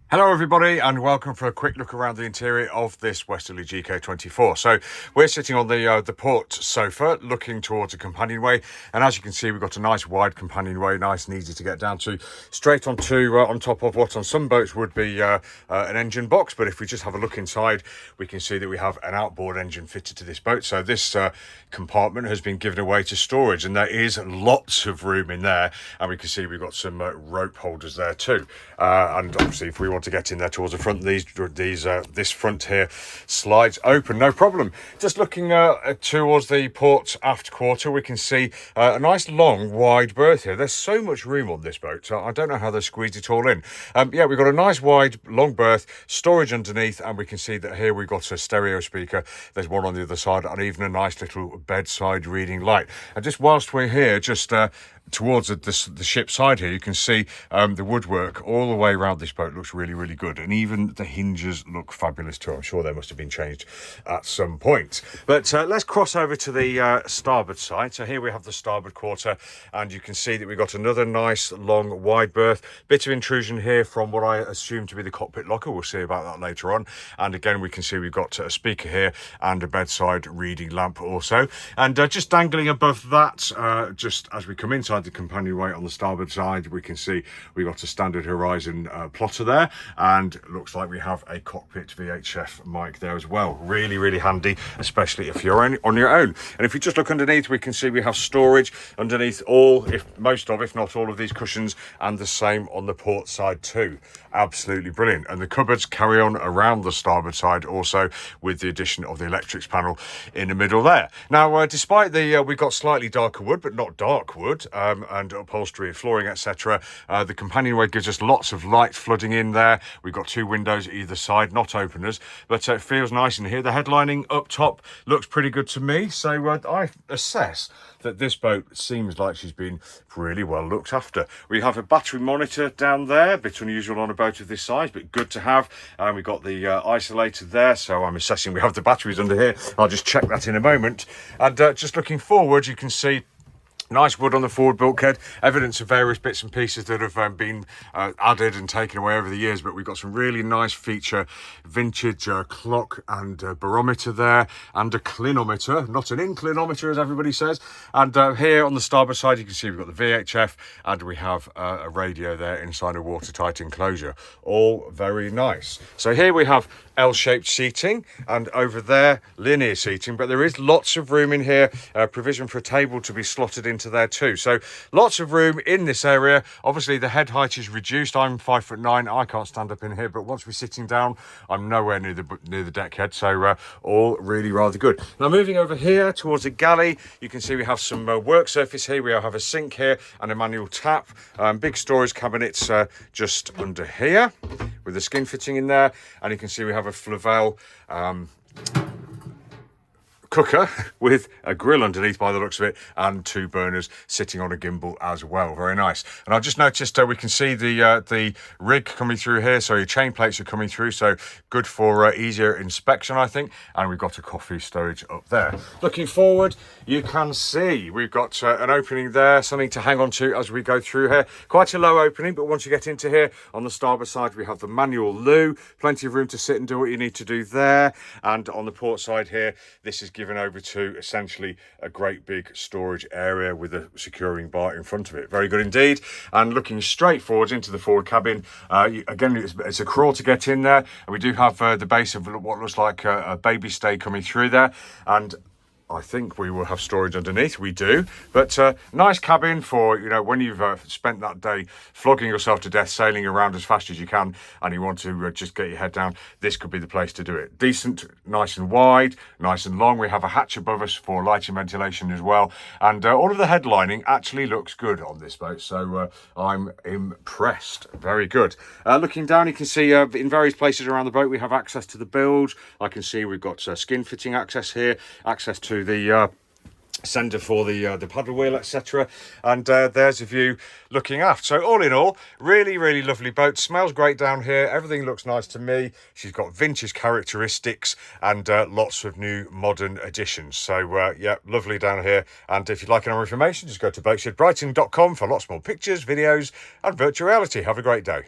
Hello everybody and welcome for a quick look around the interior of this Westerly GK24. So we're sitting on the port sofa looking towards a companionway, and as you can see we've got a nice wide companionway, nice and easy to get down to, straight onto on top of what on some boats would be an engine box. But if we just have a look inside, we can see that we have an outboard engine fitted to this boat. So this compartment has been given away to storage, and there is lots of room in there, and we can see we've got some rope holders there too, and obviously if we want to get in there towards the front, this front here slides open, no problem. Just looking towards the port aft quarter, we can see a nice long wide berth here. There's so much room on this boat, so I don't know how they squeezed it all in. Yeah, we've got a nice wide long berth, storage underneath, and we can see that here we've got a stereo speaker. There's one on the other side, and even a nice little bedside reading light. And just whilst we're here, just towards the ship side here, you can see the woodwork all the way around this boat looks really good, and even the hinges look fabulous too. I'm sure they must have been changed at some point. But let's cross over to the starboard side. So here we have the starboard quarter, and you can see that we've got another nice long wide berth. Bit of intrusion here from what I assume to be the cockpit locker. We'll see about that later on. And again, we can see we've got a speaker here and a bedside reading lamp also. And just dangling above that, just as we come inside the companionway on the starboard side, we can see we've got a standard horizon plotter there, and looks like we have a cockpit VHF mic there as well. Really handy, especially if you're on your own. And if you just look underneath, we can see we have storage underneath if not all of these cushions, and the same on the port side too. Absolutely brilliant. And the cupboards carry on around the starboard side also, with the addition of the electrics panel in the middle there. Now despite we've got slightly darker wood, but not dark wood, and upholstery, flooring, etc. The companionway gives us lots of light flooding in there. We've got two windows either side, not openers, but it feels nice in here. The headlining up top looks pretty good to me, so I assess that this boat seems like she's been really well looked after. We have a battery monitor down there, a bit unusual on a boat of this size, but good to have. And we've got the isolator there, so I'm assessing we have the batteries under here. I'll just check that in a moment. And just looking forward, you can see nice wood on the forward bulkhead, evidence of various bits and pieces that have been added and taken away over the years, but we've got some really nice feature vintage clock and barometer there, and a clinometer, not an inclinometer as everybody says. And here on the starboard side, you can see we've got the VHF, and we have a radio there inside a watertight enclosure. All very nice. So here we have L-shaped seating, and over there linear seating, but there is lots of room in here, provision for a table to be slotted into there too. So lots of room in this area. Obviously the head height is reduced. I'm 5'9". I can't stand up in here, but once we're sitting down, I'm nowhere near the deck head. So all really rather good. Now moving over here towards the galley, you can see we have some work surface here. We have a sink here and a manual tap. Big storage cabinets just under here with the skin fitting in there, and you can see we have a Flavel cooker with a grill underneath by the looks of it, and two burners sitting on a gimbal as well. Very nice. And I've just noticed we can see the rig coming through here, so your chain plates are coming through, so good for easier inspection, I think. And we've got a coffee storage up there. Looking forward, you can see we've got an opening there, something to hang on to as we go through here. Quite a low opening, but once you get into here on the starboard side, we have the manual loo, plenty of room to sit and do what you need to do there. And on the port side here, this is given over to essentially a great big storage area with a securing bar in front of it. Very good indeed. And looking straight forwards into the forward cabin, again it's a crawl to get in there, and we do have the base of what looks like a baby stay coming through there, and I think we will have storage underneath. We do, but nice cabin for, you know, when you've spent that day flogging yourself to death sailing around as fast as you can, and you want to just get your head down. This could be the place to do it. Decent, nice and wide, nice and long. We have a hatch above us for lighting ventilation as well, and all of the headlining actually looks good on this boat. So I'm impressed. Very good. Looking down, you can see in various places around the boat we have access to the bilge. I can see we've got skin fitting access here, access to the sender for the paddle wheel, etc. And there's a view looking aft. So all in all, really lovely boat. Smells great down here. Everything looks nice to me. She's got vintage characteristics and lots of new modern additions. So yeah, lovely down here. And if you'd like any more information, just go to boatshedbrighton.com for lots more pictures, videos and virtual reality. Have a great day.